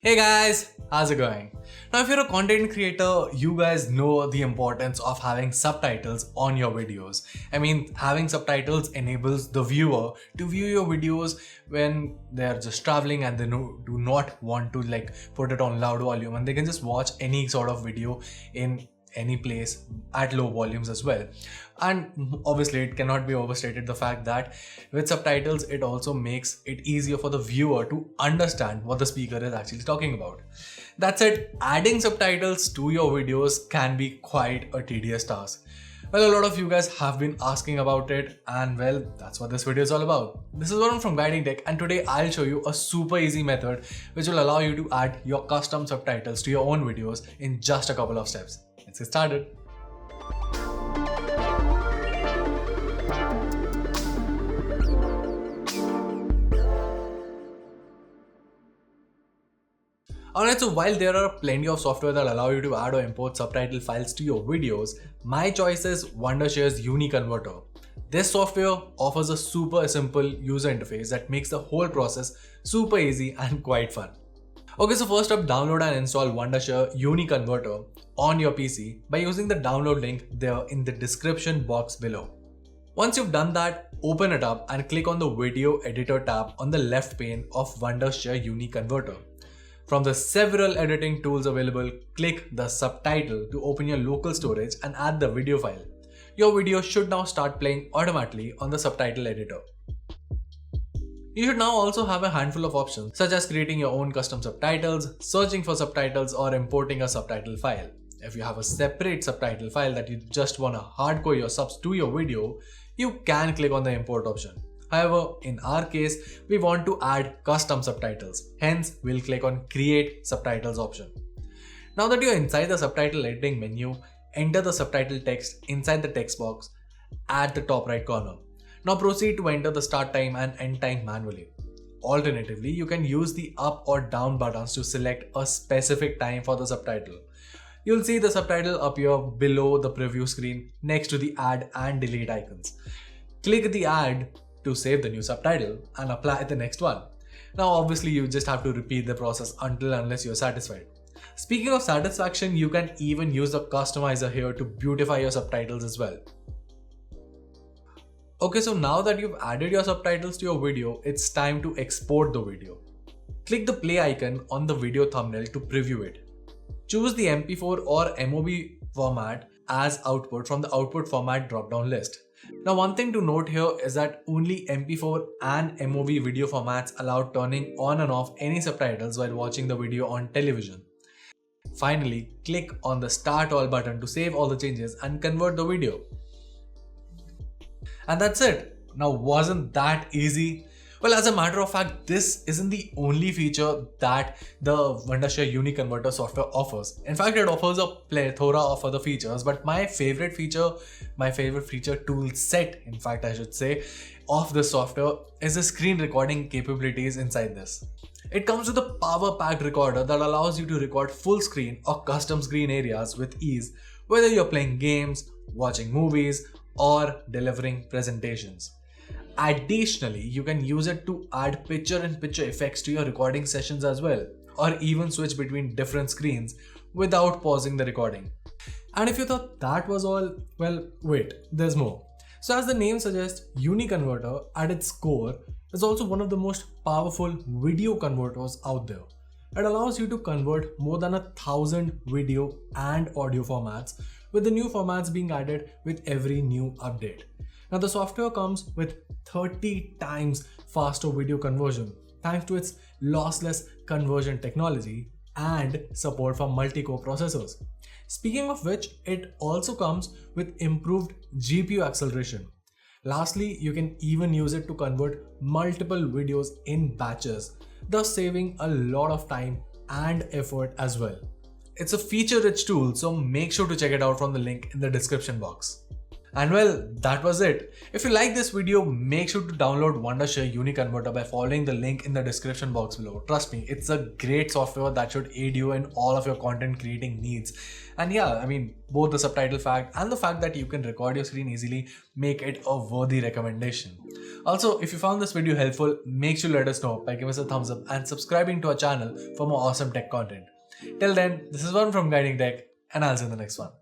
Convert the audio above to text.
Hey guys, how's it going? Now, if you're a content creator, you guys know the importance of having subtitles on your videos. Having subtitles enables the viewer to view your videos when they're just traveling and do not want to put it on loud volume, and they can just watch any sort of video in any place at low volumes as well. And obviously it cannot be overstated the fact that with subtitles it also makes it easier for the viewer to understand what the speaker is actually talking about. That's it. Adding subtitles to your videos can be quite a tedious task. Well, a lot of you guys have been asking about it, and well, that's what this video is all about. This is Varun from Guiding Tech, and today I'll show you a super easy method which will allow you to add your custom subtitles to your own videos in just a couple of steps. Let's get started. Alright, so while there are plenty of software that allow you to add or import subtitle files to your videos, my choice is Wondershare's UniConverter. This software offers a super simple user interface that makes the whole process super easy and quite fun. Okay, so first up, download and install Wondershare UniConverter on your PC by using the download link there in the description box below. Once you've done that, open it up and click on the Video Editor tab on the left pane of Wondershare UniConverter. From the several editing tools available, click the subtitle to open your local storage and add the video file. Your video should now start playing automatically on the subtitle editor. You should now also have a handful of options such as creating your own custom subtitles, searching for subtitles, or importing a subtitle file. If you have a separate subtitle file that you just want to hardcode your subs to your video, you can click on the import option. However, in our case, we want to add custom subtitles. Hence, we'll click on Create Subtitles option. Now that you're inside the subtitle editing menu, enter the subtitle text inside the text box at the top right corner. Now proceed to enter the start time and end time manually. Alternatively, you can use the up or down buttons to select a specific time for the subtitle. You'll see the subtitle appear below the preview screen next to the add and delete icons. Click the add to save the new subtitle and apply the next one. Now obviously you just have to repeat the process unless you're satisfied. Speaking of satisfaction, you can even use the customizer here to beautify your subtitles as well. Okay, so now that you've added your subtitles to your video, it's time to export the video. Click the play icon on the video thumbnail to preview it. Choose the MP4 or MOV format as output from the output format drop-down list. Now, one thing to note here is that only MP4 and MOV video formats allow turning on and off any subtitles while watching the video on television. Finally, click on the Start All button to save all the changes and convert the video. And that's it. Now, wasn't that easy? Well, as a matter of fact, this isn't the only feature that the Wondershare UniConverter software offers. In fact, it offers a plethora of other features, but my favorite feature tool set, in fact, I should say, of the software is the screen recording capabilities inside this. It comes with a power-packed recorder that allows you to record full screen or custom screen areas with ease, whether you're playing games, watching movies, or delivering presentations. Additionally, you can use it to add picture-in-picture effects to your recording sessions as well, or even switch between different screens without pausing the recording. And if you thought that was all, well, wait, there's more. So as the name suggests, UniConverter at its core is also one of the most powerful video converters out there. It allows you to convert more than 1,000 video and audio formats, with the new formats being added with every new update. Now the software comes with 30 times faster video conversion thanks to its lossless conversion technology and support for multi-core processors. Speaking of which, it also comes with improved GPU acceleration. Lastly, you can even use it to convert multiple videos in batches, thus saving a lot of time and effort as well. It's a feature-rich tool, so make sure to check it out from the link in the description box. And well, that was it. If you like this video, make sure to download Wondershare UniConverter by following the link in the description box below. Trust me, it's a great software that should aid you in all of your content creating needs. And yeah, I mean, both the subtitle fact and the fact that you can record your screen easily make it a worthy recommendation. Also, if you found this video helpful, make sure to let us know by giving us a thumbs up and subscribing to our channel for more awesome tech content. Till then, this is Varun from Guiding Tech, and I'll see you in the next one.